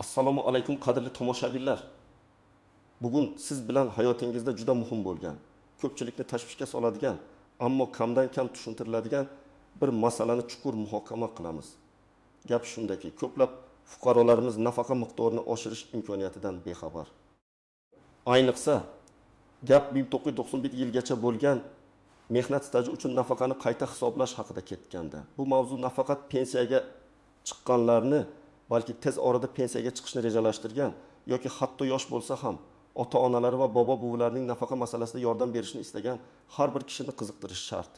Assalomu alaykum qadrli tomoshabinlar. Bugun siz bilan hayotingizda juda muhim bo'lgan, ko'pchilikni tashvishga soladigan, ammo kamdan kam tushuntiriladigan bir masalani chuqur muhokama qilamiz. Gap shundaki, ko'plab fuqarolarimiz nafaqa miqdorini oshirish imkoniyatidan bexabar. Ayniqsa, gap 1991 yilgacha bo'lgan mehnat staji uchun nafaqani qayta hisoblash haqida ketganda, bu mavzu nafaqat pensiyaga chiqqanlarni, balki tez orada pensiyaga chiqishni rejalashtirgan yoki hatto yosh bo'lsa ham ota-onalari va bobo-buvilarning nafaqa masalasida yordam berishni istagan har bir kishini qiziqtirishi shart.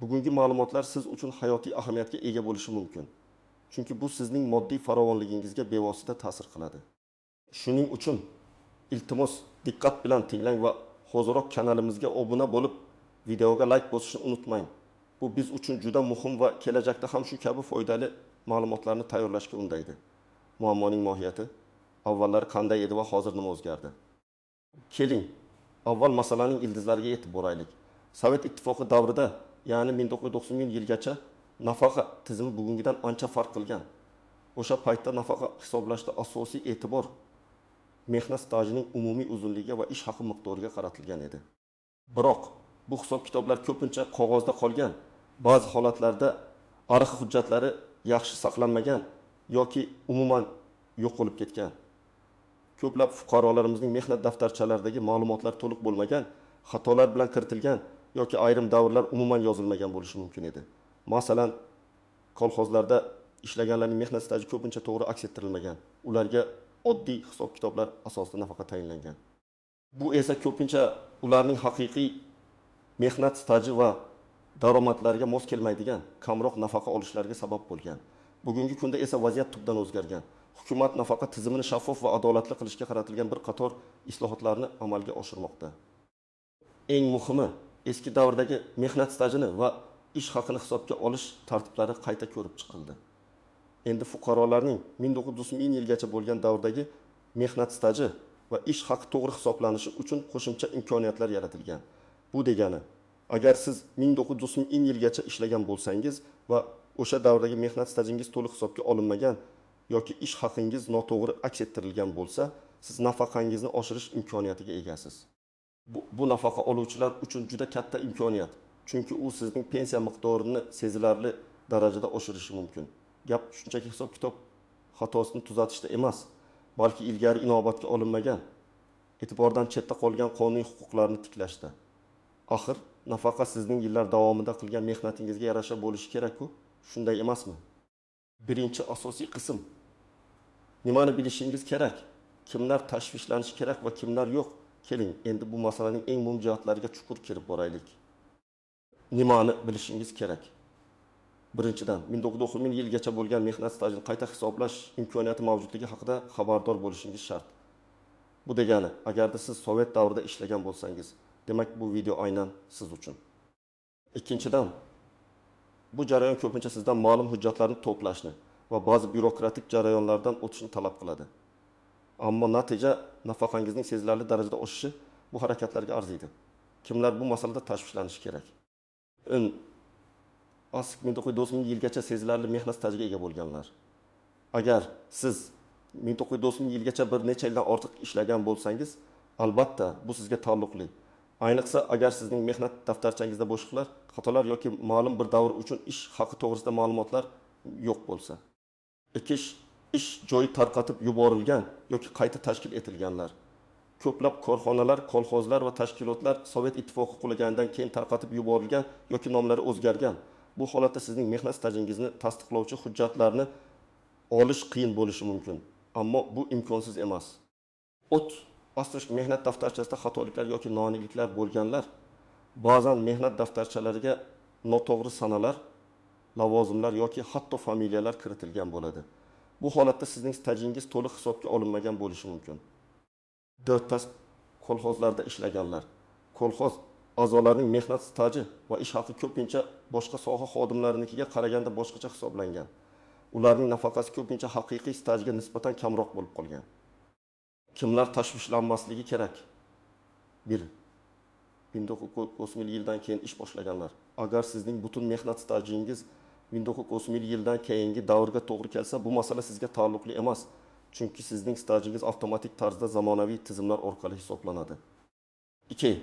Bugungi ma'lumotlar siz uchun hayotiy ahamiyatga ega bo'lishi mumkin. Chunki bu sizning moddiy farovonligingizga bevosita ta'sir qiladi. Shuning uchun iltimos diqqat bilan tinglang va hoziroq kanalimizga obuna bo'lib, videoga like bosishni unutmang. Bu biz uchun juda muhim va kelajakda ham shu kabi foydali ma'lumotlarni tayyorlashga undaydi. Muammoning mohiyati, avvallari qanday edi va hozir nima o'zgardi? Keling, avval masalaning ildizlariga yetib boraylik. Sovet ittifoqi davrida, ya'ni 1990 yilgacha nafaqa tizimi bugungidan ancha farq qilgan. O'sha paytda nafaqa hisoblashda asosiy e'tibor mehnat stajining umumiy uzunligiga va ish haqi miqdoriga qaratilgan edi. Biroq bu hisob-kitoblar ko'pincha qog'ozda qolgan, ba'zi holatlarda arxiv hujjatlari yaxshi saqlanmagan yoki umuman yo'q bo'lib ketgan. Ko'plab fuqarolarimizning mehnat daftarchalaridagi ma'lumotlar to'liq bo'lmagan, xatolar bilan kiritilgan yoki ayrim davrlar umuman yozilmagan bo'lishi mumkin edi. Masalan, kolxozlarda ishlaganlarning mehnat staji ko'pincha to'g'ri aks ettirilmagan. Ularga oddiy hisob-kitoblar asosida nafaqa tayinlangan. Bu esa ko'pincha ularning haqiqiy mehnat staji va daromadlariga mos kelmaydigan, kamroq nafaqa olishlariga sabab bo'lgan. Bugungi kunda esa vaziyat tubdan o'zgargan. Hukumat nafaqa tizimini shaffof va adolatli qilishga qaratilgan bir qator islohotlarni amalga oshirmoqda. Eng muhimi, eski davrdagi mehnat stajini va ish haqini hisobga olish tartiblari qayta ko'rib chiqildi. Endi fuqarolarning 1990 yilgacha bo'lgan davrdagi mehnat staji va ish haqi to'g'ri hisoblanishi uchun qo'shimcha imkoniyatlar yaratilgan. Bu degani, agar siz 1990 yilgacha ishlagan bo'lsangiz va o'sha davrdagi mehnat stajingiz to'liq hisobga olinmagan yoki ish haqingiz noto'g'ri aks ettirilgan bo'lsa, siz nafaqangizni oshirish imkoniyatiga egasiz. Bu nafaqa oluvchilar uchun juda katta imkoniyat. Chunki u sizning pensiya miqdorini sezilarli darajada oshirishi mumkin. Gap shunchaki hisob-kitob xatosini tuzatishda emas, balki ilgari inobatga olinmagan, e'tibordan chetda qolgan qonuniy huquqlarni tiklashda. Axir nafaqa sizning yillar davomida qilgan mehnatingizga yarasha bo'lishi kerak-ku, shunday emasmi? Birinchi asosiy qism. Nimani bilishingiz kerak? Kimlar tashvishlanishi kerak va kimlar yo'q? Keling, endi bu masalaning eng muhim jihatlariga chuqur kirib boraylik. Nimani bilishingiz kerak? Birinchidan, 1990 yilgacha bo'lgan mehnat stajini qayta hisoblash imkoniyati mavjudligi haqida xabardor bo'lishingiz shart. Bu degani, agarda siz Sovet davrida ishlagan bo'lsangiz, demak bu video aynan siz uchun. Ikkinchidan, bu jarayon ko'pincha sizdan ma'lum hujjatlarni to'plashni va ba'zi byurokratik jarayonlardan o'tishni talab qiladi. Ammo natija nafaqangizning sezilarli darajada oshishi bu harakatlarga arziydi. Kimlar bu masalada tashvishlanishi kerak? 1990 yilgacha sezilarli mehnat stajiga ega bo'lganlar. Agar siz 1990 yilgacha bir necha yildan ortiq ishlagan bo'lsangiz, albatta bu sizga taalluqli. Ayniqsa agar sizning mehnat daftarchangizda bo'shiqlar, xatolar yoki ma'lum bir davr uchun ish haqi to'g'risida ma'lumotlar yo'q bo'lsa. Ish joyi tarqatib yuborilgan yoki qayta tashkil etilganlar. Ko'plab korxonalar, kolxozlar va tashkilotlar Sovet ittifoqi qulaganidan keyin tarqatib yuborilgan yoki nomlari o'zgargan. Bu holatda sizning mehnat stajingizni tasdiqlovchi hujjatlarni olish qiyin bo'lishi mumkin, ammo bu imkonsiz emas. Asosiy mehnat daftarchasida xatoliklar yoki noaniqliklar bo'lganlar ba'zan mehnat daftarchalariga noto'g'ri sanalar, lavozimlar yoki hatto familiyalar kiritilgan bo'ladi. Bu holatda sizning stajingiz to'liq hisobga olinmagan bo'lishi mumkin. 4 kolxozlarda ishlaganlar. Kolxoz a'zolarining mehnat staji va ish haqi ko'pincha boshqa soha xodimlariga qaraganda boshqacha hisoblangan. Ularning nafaqasi ko'pincha haqiqiy stajga nisbatan kamroq bo'lib qolgan. Kimlar tashvishlanmasligi kerak? 1. 1990 yildan keyin ish boshlaganlar. Agar sizning butun mehnat stajingiz 1990 yildan keyingi davrga to'g'ri kelsa, bu masala sizga taalluqli emas. Chunki sizning stajingiz avtomatik tarzda zamonaviy tizimlar orqali hisoblanadi. 2.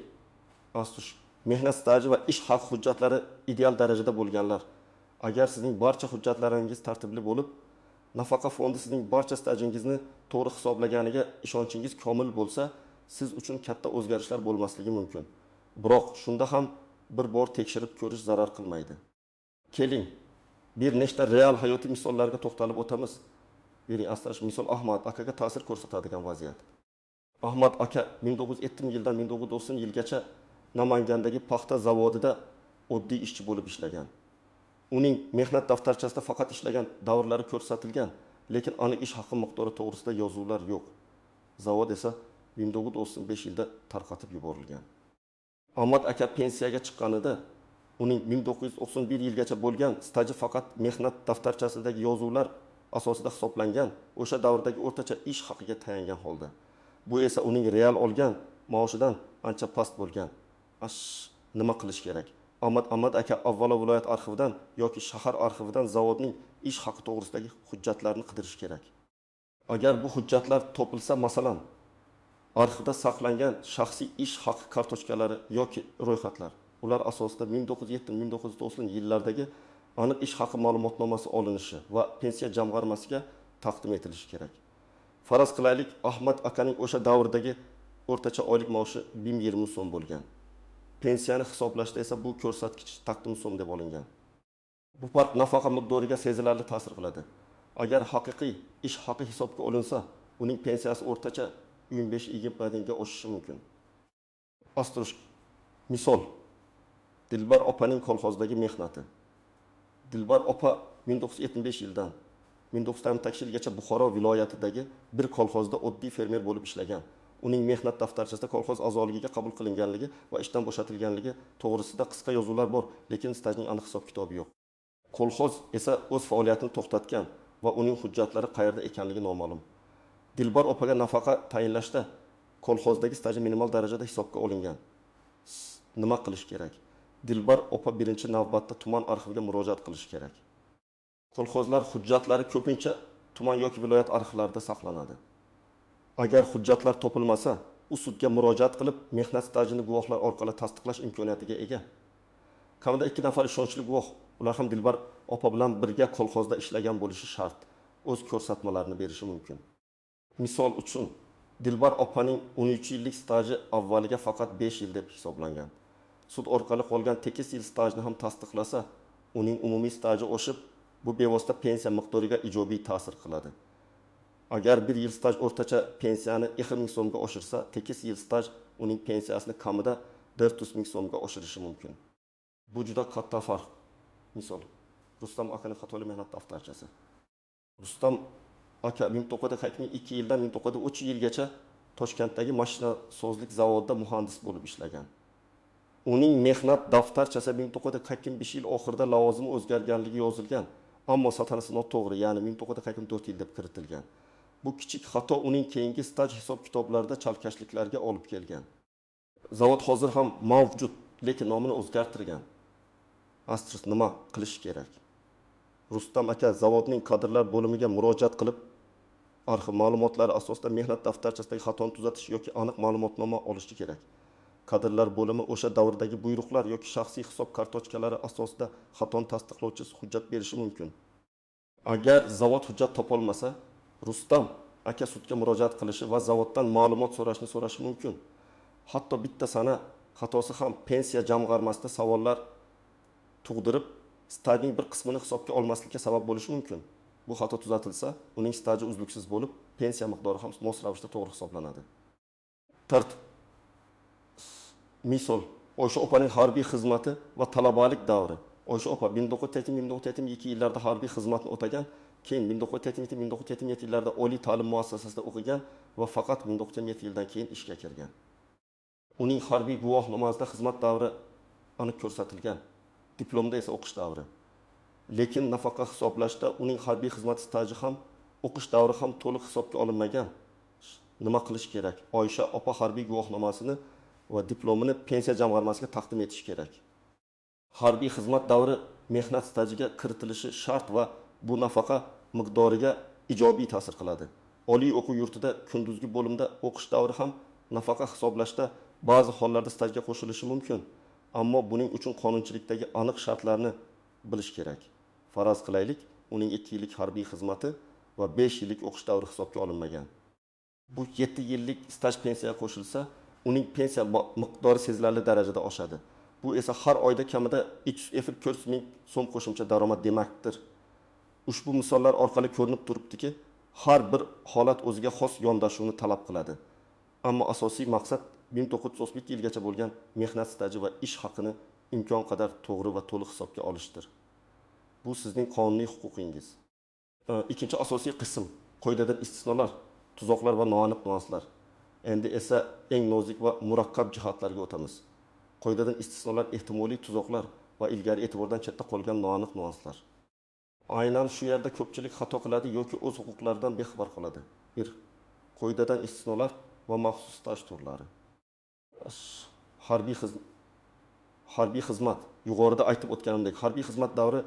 Astush. Mehnat staji va ish haqi hujjatlari ideal darajada bo'lganlar. Agar sizning barcha hujjatlaringiz tartibli bo'lib, nafaqa fondi sizning barcha stajingizni to'g'ri hisoblaganiga ishonchingiz komil bo'lsa, siz uchun katta o'zgarishlar bo'lmasligi mumkin. Biroq shunda ham bir bor tekshirib ko'rish zarar qilmaydi. Keling, bir nechta real hayotiy misollarga to'xtalib o'tamiz. Bering astarash misol Ahmad akaga ta'sir ko'rsatadigan vaziyat. Ahmad aka 1970-yildan 1990-yilgacha Namangandagi paxta zavodida oddiy ishchi bo'lib ishlagan. Uning mehnat daftarchasida faqat ishlagan davrlari ko'rsatilgan, lekin aniq ish haqi miqdori to'g'risida yozuvlar yo'q. Zavod esa 1995-yilda tarqatib yuborilgan. Ahmad aka pensiyaga chiqqanida uning 1991 yilgacha bo'lgan staji faqat mehnat daftarchasidagi yozuvlar asosida hisoblangan, o'sha davrdagi o'rtacha ish haqiga tayangan holda. Bu esa uning real olgan maoshidan ancha past bo'lgan. Nima qilish kerak? Ahmad aka avvalo viloyat arxividan yoki shahar arxividan zavodning ish haqi to'g'risidagi hujjatlarni qidirish kerak. Agar bu hujjatlar topilsa, masalan, arxivda saqlangan shaxsiy ish haqi kartochkalari yoki ro'yxatlar, ular asosida 1970-1990 yillardagi aniq ish haqi ma'lumotnomasi olinishi va pensiya jamg'armasiga taqdim etilishi kerak. Faraz qilaylik, Ahmad akaning o'sha davrdagi o'rtacha oylik maoshi 1020 so'm bo'lgan. Pensiyani hisoblashda esa bu ko'rsatkich taqdim so'm deb olingan. Bu farq nafaqa miqdoriga sezilarli ta'sir qiladi. Agar haqiqiy ish haqi hisobga olinsa, uning pensiyasi o'rtacha 15-20 ga oshishi mumkin. Asturush. Misol. Dilbar opaning kolxozdagi mehnati. Dilbar opa 1975 yildan 1980 yilgacha Buxoro viloyatidagi bir kolxozda oddiy fermer bo'lib ishlagan. Uning mehnat daftarchasida kolxoz a'zoligiga qabul qilinganligi va ishdan bo'shatilganligi to'g'risida qisqa yozuvlar bor, lekin stajning aniq hisob-kitobi yo'q. Kolxoz esa o'z faoliyatini to'xtatgan va uning hujjatlari qayerda ekanligi noma'lum. Dilbar opaga nafaqa tayinlashda kolxozdagi staji minimal darajada hisobga olingan. Nima qilish kerak? Dilbar opa birinchi navbatda tuman arxiviga murojaat qilish kerak. Kolxozlar hujjatlari ko'pincha tuman yoki viloyat arxivlarida saqlanadi. Agar hujjatlar topilmasa, u sudga murojaat qilib, mehnat stajini guvohlar orqali tasdiqlash imkoniyatiga ega. Kamida 2 nafar ishonchli guvoh, ular ham Dilbar opa bilan birga kolxozda ishlagan bo'lishi shart. O'z ko'rsatmalarini berishi mumkin. Misol uchun, Dilbar opaning 13 yillik staji avvaliga faqat 5 yil deb hisoblangan. Sud orqali qolgan tekis yil stajni ham tasdiqlasa, uning umumiy staji oshib, bu bevosita pensiya miqdoriga ijobiy ta'sir qiladi. Agar bir yil staj o'rtacha pensiyani 2000 so'mga oshirsa, tekis yil staj uning pensiyasini kamida 400 ming so'mga oshirishi mumkin. Bu juda katta farq. Misol, Rustam akaning xatoli mehnat daftarchasi. Rustam aka 1982 yildan 1903 yilgacha Toshkentdagi mashina sozlik zavodida muhandis bo'lib ishlagan. Uning mehnat daftarchasi 1945 yil oxirida lavozimi o'zgarganligi yozilgan, ammo satanasi noto'g'ri, ya'ni 1944 yil deb kiritilgan. Bu kichik xato uning keyingi staj hisob-kitoblarida chalkashliklarga olib kelgan. Zavod hozir ham mavjud, lekin nomini o'zgartirgan. Astrus nima qilish kerak? Rustam aka zavodning kadrlar bo'limiga murojaat qilib, arxiv ma'lumotlari asosida mehnat daftarchasidagi xatoni tuzatish yoki aniq ma'lumotnoma olishi kerak. Kadrlar bo'limi o'sha davrdagi buyruqlar yoki shaxsiy hisob kartochkalari asosida xatoni tasdiqlovchi hujjat berishi mumkin. Agar zavod hujjat topolmasa, Rustam aka sudga murojaat qilishi va zavoddan ma'lumot so'rashi mumkin. Hatto bitta sana xatosi ham pensiya jamg'armasida savollar tug'dirib, stajning bir qismini hisobga olmaslikka sabab bo'lishi mumkin. Bu xato tuzatilsa, uning staji uzluksiz bo'lib, pensiya miqdori ham mos ravishda to'g'ri hisoblanadi. Misol, Oysha opaning harbiy xizmati va talabalik davri. Oysha opa 1982 yillarda harbiy xizmatni o'tagan, keyin 1977 yillarda oliy ta'lim muassasasida o'qigan va faqat 1997 yildan keyin ishga kirgan. Uning harbiy guvohnomasida xizmat davri aniq ko'rsatilgan, diplomda esa o'qish davri. Lekin nafaqa hisoblashda uning harbiy xizmat staji ham, o'qish davri ham to'liq hisobga olinmagan. Nima qilish kerak? Oysha opa harbiy guvohnomasini va diplomini pensiya jamg'armasiga taqdim etish kerak. Harbiy xizmat davri mehnat stajiga kiritilishi shart va bu nafaqa miqdoriga ijobiy ta'sir qiladi. oliy o'quv yurtida kunduzgi bo'limda o'qish davri ham nafaqa hisoblashda ba'zi hollarda stajga qo'shilishi mumkin. Ammo buning uchun qonunchilikdagi aniq shartlarni bilish kerak. Faraz qilaylik, uning 2 yillik harbiy xizmati va 5 yillik o'qish davri hisobga olinmagan. Bu 7 yillik staj pensiyaga qo'shilsa, uning pensiya miqdori sezilarli darajada oshadi. Bu esa har oyda kamida 300 ming so'm qo'shimcha daromad demakdir. Ushbu misollar orqali ko'rinib turibdiki, har bir holat o'ziga xos yondashuvni talab qiladi. Ammo asosiy maqsad 1932 yilgacha bo'lgan mehnat staji va ish haqini imkon qadar to'g'ri va to'liq hisobga olishdir. Bu sizning qonuniy huquqingiz. Ikkinchi asosiy qism qoidadan istisnolar, tuzoqlar va noaniq nüanslar. Endi esa eng nozik va murakkab jihatlarga o'tamiz. Qoidadan istisnolar ehtimoliy tuzoqlar va ilgari e'tibordan chetda qolgan noaniq nüanslar. Aynan shu yerda ko'pchilik xato qiladi yoki o'z huquqlaridan bexabar qoladi. 1. Qoidadan istisnolar va maxsus staj turlari. Harbiy xizmat. Yuqorida aytib o'tganimdek, harbiy xizmat davri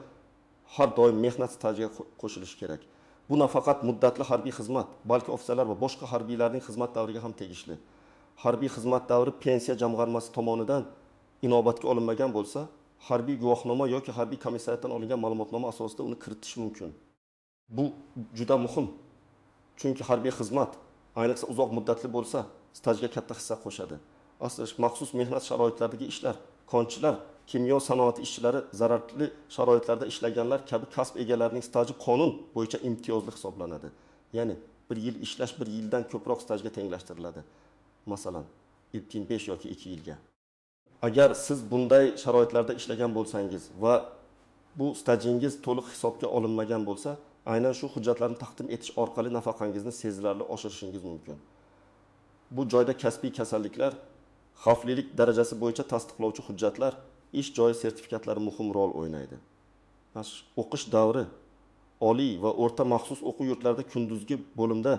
har doim mehnat stajiga qo'shilishi kerak. Bu nafaqat muddatli harbiy xizmat, balki ofitserlar va boshqa harbiylarning xizmat davriga ham tegishli. Harbiy xizmat davri pensiya jamg'armasi tomonidan inobatga olinmagan bo'lsa, harbiy guvohnoma yoki harbiy komissariyatdan olingan ma'lumotnoma asosida uni kiritish mumkin. Bu juda muhim. Chunki harbiy xizmat, ayniqsa uzoq muddatli bo'lsa, stajga katta hissa qo'shadi. Aslida maxsus mehnat sharoitlaridagi ishlar, konchilar, kimyo sanoati ishchilari, zararli sharoitlarda ishlaganlar kabi kasb egalarining staji qonun bo'yicha imtiyozli hisoblanadi. Ya'ni 1 yil ishlash 1 yildan ko'proq stajga tenglashtiriladi. Masalan, ilkin 5 yoki 2 yilga. Agar siz bunday sharoitlarda ishlagan bo'lsangiz va bu stajingiz to'liq hisobga olinmagan bo'lsa, aynan shu hujjatlarni taqdim etish orqali nafaqangizni sezilarli oshirishingiz mumkin. Bu joyda kasbiy kasalliklar, xavflilik darajasi bo'yicha tasdiqlovchi hujjatlar, ish joyi sertifikatlari muhim rol o'ynaydi. O'qish davri oliy va o'rta maxsus o'quv yurtlarida kunduzgi bo'limda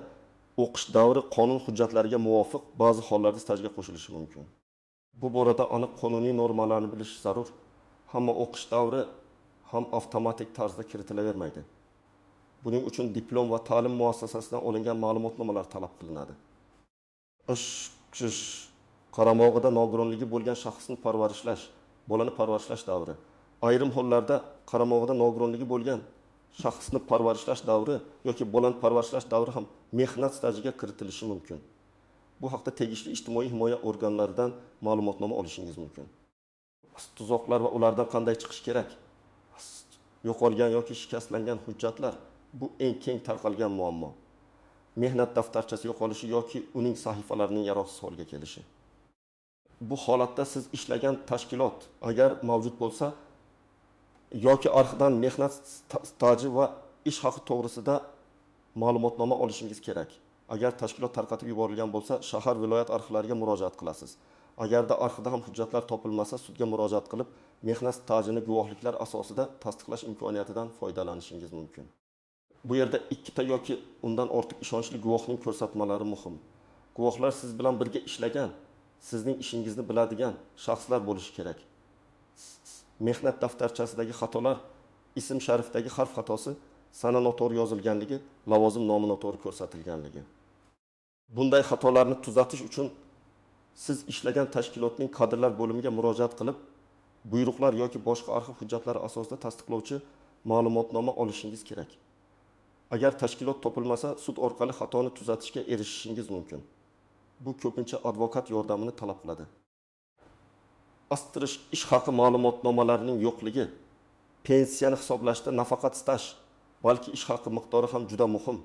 o'qish davri qonun hujjatlariga muvofiq ba'zi hollarda stajga qo'shilishi mumkin. Bu borada aniq qonuniy normalarni bilish zarur. Hamma o'qish davri ham avtomatik tarzda kiritilavermaydi. Buning uchun diplom va ta'lim muassasasidan olingan ma'lumotnomalar talab qilinadi. Ish qaramog'ida nogironligi bo'lgan shaxsni parvarishlash, bolani parvarishlash davri. Ayrim hollarda qaramog'ida nogironligi bo'lgan shaxsni parvarishlash davri yoki bolani parvarishlash davri ham mehnat stajiga kiritilishi mumkin. Bu haqda tegishli ijtimoiy himoya organlaridan ma'lumotnoma olishingiz mumkin. Tuzoqlar va ulardan qanday chiqish kerak? Yo'qolgan yoki shikastlangan hujjatlar bu eng keng tarqalgan muammo. Mehnat daftarchasi yo'qolishi yoki uning sahifalarining yaroqsiz holga kelishi. Bu holatda siz ishlagan tashkilot agar mavjud bo'lsa yoki arxivdan mehnat staji va ish haqi to'g'risida ma'lumotnoma olishingiz kerak. Agar tashkilot tarqatib yuborilgan bo'lsa, shahar viloyat arxivlariga murojaat qilasiz. Agarda arxivda ham hujjatlar topilmasa, sudga murojaat qilib, mehnat stajini guvohliklar asosida tasdiqlash imkoniyatidan foydalanishingiz mumkin. Bu yerda ikkita yoki undan ortiq ishonchli guvohning ko'rsatmalari muhim. Guvohlar siz bilan birga ishlagan, sizning ishingizni biladigan shaxslar bo'lishi kerak. Mehnat daftarchasidagi xatolar, ism sharifdagi harf xatosi, sana noto'g'ri yozilganligi, lavozim nomi noto'g'ri ko'rsatilganligi. Bunday xatolarni tuzatish uchun siz ishlagan tashkilotning kadrlar bo'limiga murojaat qilib, buyruqlar yoki boshqa arxiv hujjatlari asosida tasdiqlovchi ma'lumotnoma olishingiz kerak. Agar tashkilot topilmasa, sud orqali xatoni tuzatishga erishishingiz mumkin. Bu ko'pincha advokat yordamini talab qiladi. Astirish ish haqi ma'lumotnomalarining yo'qligi pensiyani hisoblashda nafaqat staj, balki ish haqi miqdori ham juda muhim.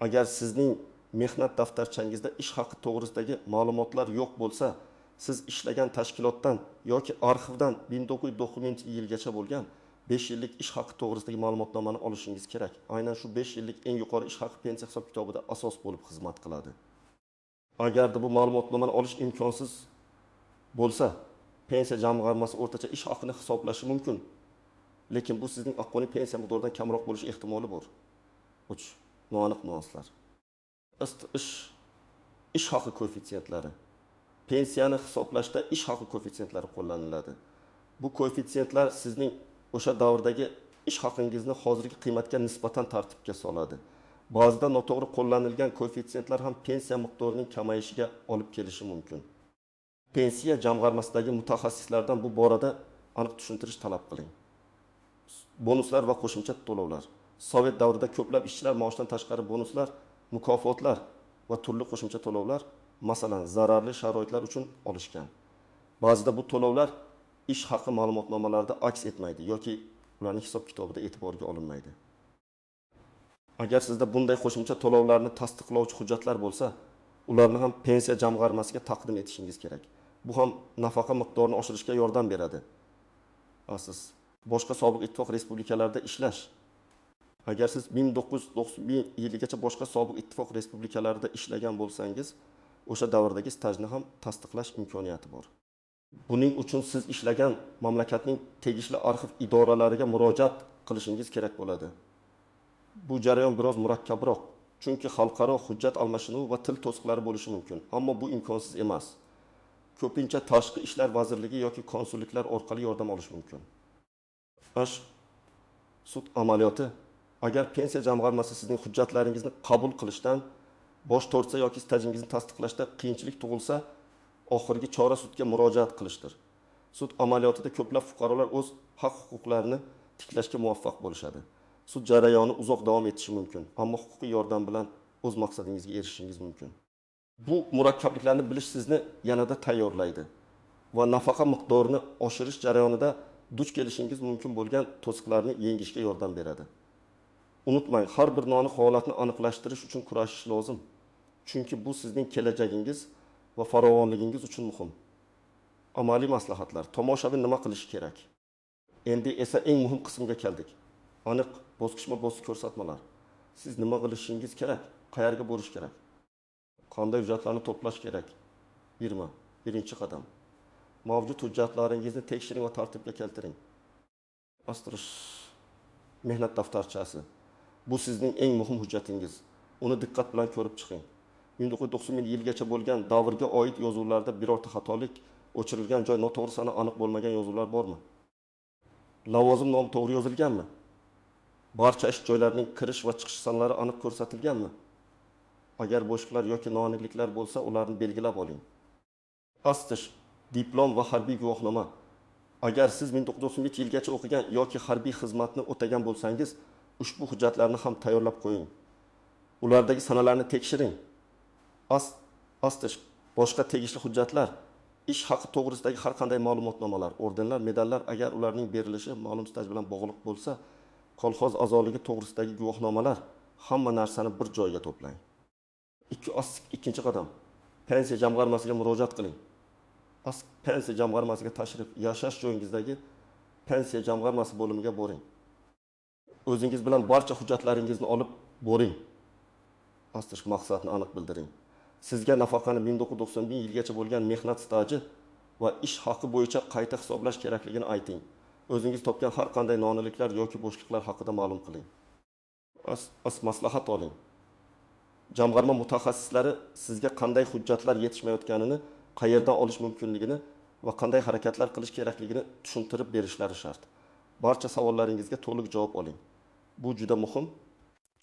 Agar sizning mehnat daftarchangizda ish haqi to'g'risidagi ma'lumotlar yo'q bo'lsa, siz ishlagan tashkilotdan yoki arxivdan 1990-yilgacha bo'lgan 5 yillik ish haqi to'g'risidagi ma'lumotnomani olishingiz kerak. Aynan shu 5 yillik eng yuqori ish haqi pensiya hisob-kitobida asos bo'lib xizmat qiladi. Agarda bu ma'lumotnomani olish imkonsiz bo'lsa, pensiya jamg'armasi o'rtacha ish haqini hisoblashi mumkin. Lekin bu sizning haqqoniy pensiya miqdoridan kamroq bo'lish ehtimoli bor. 3. Noaniq nüanslar. Ish haqi koeffitsiyentlari. Pensiyani hisoblashda ish haqi koeffitsiyentlari qo'llaniladi. Bu koeffitsiyentlar sizning o'sha davrdagi ish haqingizni hozirgi qiymatga nisbatan tartibga soladi. Ba'zida noto'g'ri qo'llanilgan koeffitsiyentlar ham pensiya miqdorining kamayishiga olib kelishi mumkin. Pensiya jamg'armasidagi mutaxassislardan bu borada aniq tushuntirish talab qiling. Bonuslar va qo'shimcha to'lovlar. Sovet davrida ko'plab ishchilar maoshdan tashqari bonuslar, mukofotlar va turli qo'shimcha to'lovlar, masalan, zararli sharoitlar uchun olishgan. Ba'zida bu to'lovlar ish haqi ma'lumotnomalarida aks etmaydi yoki ularning hisob-kitobida e'tiborga olinmaydi. Agar sizda bunday qo'shimcha to'lovlarni tasdiqlovchi hujjatlar bo'lsa, ularni ham pensiya jamg'armasiga taqdim etishingiz kerak. Bu ham nafaqa miqdorini oshirishga yordam beradi. Siz boshqa sobiq ittifoq respublikalarida ishlash. Agar siz 1990 yiligacha boshqa sobiq ittifoq respublikalarida ishlagan bo'lsangiz, o'sha davrdagi stajni ham tasdiqlash imkoniyati bor. Buning uchun siz ishlagan mamlakatning tegishli arxiv idoralariga murojaat qilishingiz kerak bo'ladi. Bu jarayon biroz murakkabroq, chunki xalqaro hujjat almashinuvi va til to'siqlari bo'lishi mumkin, ammo bu imkonsiz emas. Ko'pincha tashqi ishlar vazirligi yoki konsulliklar orqali yordam olish mumkin. Sud amaliyoti. Agar pensiya jamg'armasi sizning hujjatlaringizni qabul qilishdan, bosh tortsa yoki stajingizni tasdiqlashda qiyinchilik tug'ilsa, oxirgi chora sudga murojaat qilishdir. Sud amaliyotida ko'plab fuqarolar o'z haq-huquqlarini tiklashga muvaffaq bo'lishadi. Sud jarayoni uzoq davom etishi mumkin, ammo huquqiy yordam bilan o'z maqsadingizga erishishingiz mumkin. Bu murakkabliklarni bilish sizni yanada tayyorlaydi va nafaqa miqdorini oshirish jarayonida duch kelishingiz mumkin bo'lgan to'siqlarni yengishga yordam beradi. Unutmang, har bir noaniq holatni aniqlashtirish uchun kurashish lozim. Chunki bu sizning kelajagingiz va farovonligingiz uchun muhim. Amaliy maslahatlar. Tomoshabin nima qilishi kerak? Endi esa eng muhim qismga keldik. Aniq bosqichma-bosqich ko'rsatmalar. Siz nima qilishingiz kerak? Qayerga borish kerak? Qanday hujjatlarni to'plash kerak? Birinchi qadam. Mavjud hujjatlaringizni tekshiring va tartibga keltiring. Astirish mehnat daftarchasi. Bu sizning eng muhim hujjatingiz. Uni diqqat bilan ko'rib chiqing. 1990 yilgacha bo'lgan davrga oid yozuvlarda birorta xatolik, o'chirilgan joy, noto'g'ri sana aniq bo'lmagan yozuvlar bormi? Lavozim nomi to'g'ri yozilganmi? Barcha ish joylarining kirish va chiqish sanalari aniq ko'rsatilganmi? Agar bo'shliqlar yoki noaniqliklar bo'lsa, ularni belgilab oling. Astish, diplom va harbiy guvohnoma. Agar siz 1990 yilgacha o'qigan yoki harbiy xizmatni o'tagan bo'lsangiz, ushbu hujjatlarni ham tayyorlab qo'ying. Ulardagi sanalarni tekshiring. Astish, boshqa tegishli hujjatlar, ish haqi to'g'risidagi har qanday ma'lumotnomalar, ordenlar, medallar agar ularning berilishi ma'lum staj bilan bog'liq bo'lsa, kolxoz a'zoligi to'g'risidagi guvohnomalar, hamma narsani bir joyga to'plang. Ikkinchi qadam. Pensiya jamg'armasiga murojaat qiling. Pensiya jamg'armasiga tashrif, yashash joyingizdagi pensiya jamg'armasi bo'limiga boring. O'zingiz bilan barcha hujjatlaringizni olib boring. Astish maqsadni aniq bildiring. Sizga nafaqani 1991 yilgacha bo'lgan mehnat staji va ish haqi bo'yicha qayta hisoblash kerakligini ayting. O'zingiz topgan har qanday noaniqliklar yoki bo'shliqlar haqida ma'lum qiling. Maslahat oling. Jamg'arma mutaxassislari sizga qanday hujjatlar yetishmayotganini, qayerdan olish mumkinligini va qanday harakatlar qilish kerakligini tushuntirib berishlari shart. Barcha savollaringizga to'liq javob oling. Bu juda muhim,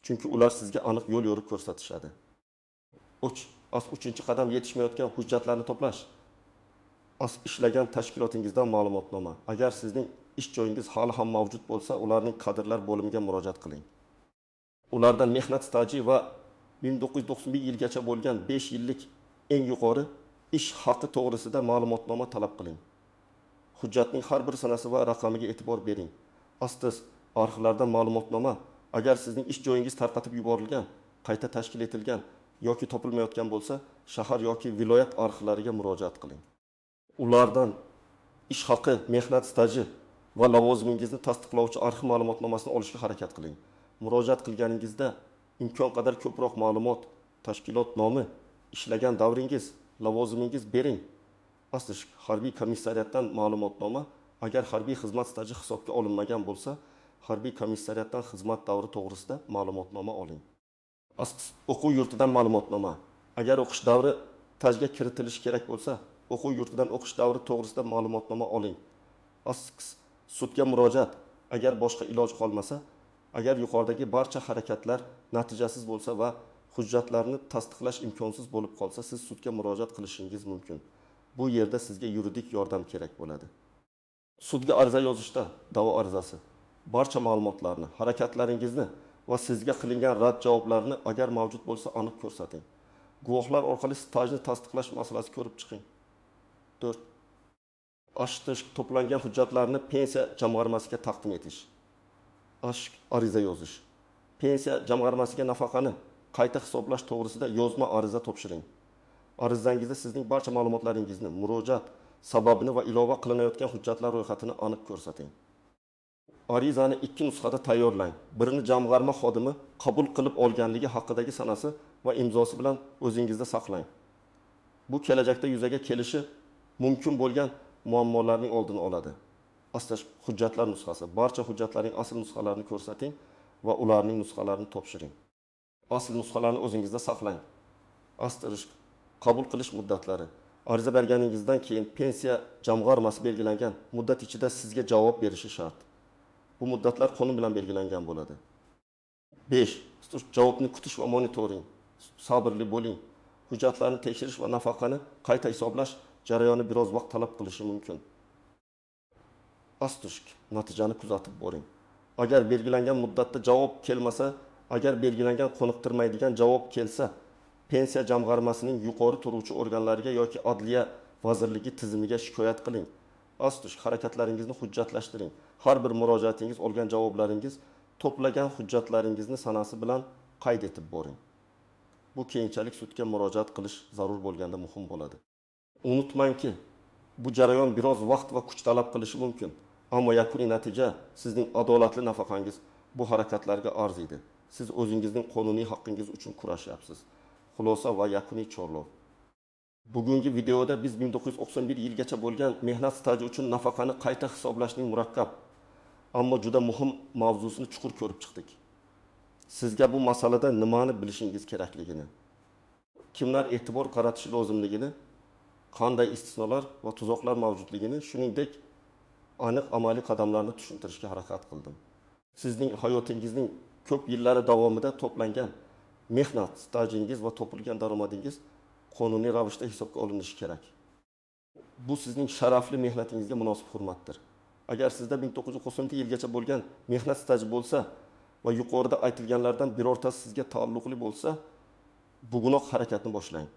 chunki ular sizga aniq yo'l yo'riq ko'rsatishadi. Uchinchi qadam yetishmayotgan hujjatlarni to'plash. Ishlagan tashkilotingizdan ma'lumotnoma. Agar sizning ish joyingiz hali ham mavjud bo'lsa, ularning kadrlar bo'limiga murojaat qiling. Ulardan mehnat staji va 1991 yilgacha bo'lgan 5 yillik eng yuqori ish haqi to'g'risida ma'lumotnoma talab qiling. Hujjatning har bir sanasi va raqamiga e'tibor bering. Arxivlardan ma'lumotnoma, agar sizning ish joyingiz tarqatib yuborilgan, qayta tashkil etilgan yoki topilmayotgan bo'lsa, shahar yoki viloyat arxivlariga murojaat qiling. Ulardan ish haqi, mehnat staji va lavozimingizni tasdiqlovchi arxiv ma'lumotnomasini olishga harakat qiling. Murojaat qilganingizda imkon qadar ko'proq ma'lumot, tashkilot nomi, ishlagan davringiz, lavozimingiz bering. Harbiy komissariyatdan ma'lumotnoma, agar harbiy xizmat staji hisobga olinmagan bo'lsa, harbiy komissariyatdan xizmat davri to'g'risida ma'lumotnoma oling. O'quv yurtidan ma'lumotnoma. Agar o'qish davri stajga kiritilishi kerak bo'lsa, o'quv yurtidan o'qish davri to'g'risida ma'lumotnoma oling. Sudga murojaat. Agar boshqa iloj qolmasa, Agar yuqoridagi barcha harakatlar natijasiz bo'lsa va hujjatlarni tasdiqlash imkonsiz bo'lib qolsa, siz sudga murojaat qilishingiz mumkin. Bu yerda sizga yuridik yordam kerak bo'ladi. Sudga ariza yozishda da'vo arizasi barcha ma'lumotlarni, harakatlaringizni va sizga qilingan rad javoblarni agar mavjud bo'lsa aniq ko'rsating. Guvohlar orqali stajni tasdiqlash masalasi ko'rib chiqing. 4. Oshtish to'plangan hujjatlarni pensiya jamg'armasiga taqdim etish. Ariza yozish. Pensiya jamg'armasiga nafaqani qayta hisoblash to'g'risida yozma ariza topshiring. Arizangizda sizning barcha ma'lumotlaringizni, murojaat sababini va ilova qilinayotgan hujjatlar ro'yxatini aniq ko'rsating. Arizani 2 nusxada tayyorlang. Birini jamg'arma xodimi qabul qilib olganligi haqidagi sanasi va imzosi bilan o'zingizda saqlang. Bu kelajakda yuzaga kelishi mumkin bo'lgan muammolarning oldini oladi. Hujjatlar nusxasi. Barcha hujjatlarning asl nusxalarini ko'rsating va ularning nusxalarini topshiring. Asl nusxalarni o'zingizda saqlang. Qabul qilish muddatlari. Ariza berganingizdan keyin pensiya jamg'armasi belgilangan muddat ichida sizga javob berishi shart. Bu muddatlar qonun bilan belgilangan bo'ladi. 5. Javobni kutish va monitoring. Sabrli bo'ling. Hujjatlarni tekshirish va nafaqani qayta hisoblash jarayoni biroz vaqt talab qilishi mumkin. Natijani kuzatib boring. Agar belgilangan muddatda javob kelmasa, agar belgilangan qoniqtirmaydigan javob kelsa, pensiya jamg'armasining yuqori turuvchi organlariga yoki Adliya vazirligi tizimiga shikoyat qiling. Harakatlaringizni hujjatlashtiring. Har bir murojaatingiz olgan javoblaringiz to'plagan hujjatlaringizni sanasi bilan qayd etib boring. Bu keyinchalik sudga murojaat qilish zarur bo'lganda muhim bo'ladi. Unutmangki, bu jarayon biroz vaqt va kuch talab qilishi mumkin, ammo yakuniy natija sizning adolatli nafaqangiz bu harakatlarga arziydi. Siz o'zingizning qonuniy haqqingiz uchun kurashyapsiz. Xulosa va yakuniy chorlov. Bugungi videoda biz 1991 yilgacha bo'lgan mehnat staji uchun nafaqani qayta hisoblashning murakkab, ammo juda muhim mavzusini chuqur ko'rib chiqdik. Sizga bu masalada nimani bilishingiz kerakligini, kimlar e'tibor qaratishi lozimligini, qanday istisnolar va tuzoqlar mavjudligini, shuningdek aniq amaliy qadamlarni tushuntirishga harakat qildim. Sizning hayotingizning ko'p yillari davomida to'plangan mehnat stajingiz va topilgan daromadingiz qonuniy ravishda hisobga olinishi kerak. Bu sizning sharafli mehnatingizga munosib hurmatdir. Agar sizda 1990 yilgacha bo'lgan mehnat staji bo'lsa va yuqorida aytilganlardan birortasi sizga taalluqli bo'lsa, bugunoq harakatni boshlang.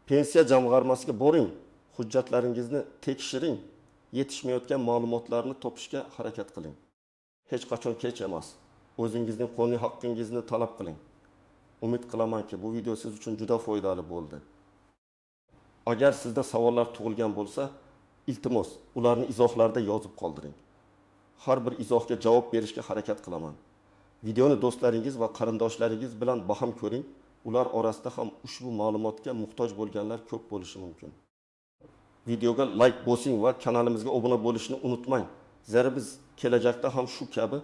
Pensiya jamg'armasiga boring, hujjatlaringizni tekshiring, yetishmayotgan ma'lumotlarni topishga harakat qiling. Hech qachon kech emas. O'zingizning qonuniy haqqingizni talab qiling. Umid qilamanki, bu video siz uchun juda foydali bo'ldi. Agar sizda savollar tug'ilgan bo'lsa, iltimos, ularni izohlarda yozib qoldiring. Har bir izohga javob berishga harakat qilaman. Videoni do'stlaringiz va qarindoshlaringiz bilan baham ko'ring. Ular orasida ham ushbu ma'lumotga muhtoj bo'lganlar ko'p bo'lishi mumkin. Videoga like bosing va kanalimizga obuna bo'lishni unutmang. Zero biz kelajakda ham shu kabi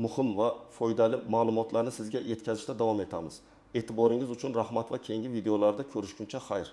muhim va foydali ma'lumotlarni sizga yetkazishda davom etamiz. E'tiboringiz uchun rahmat va keyingi videolarda ko'rishguncha xayr.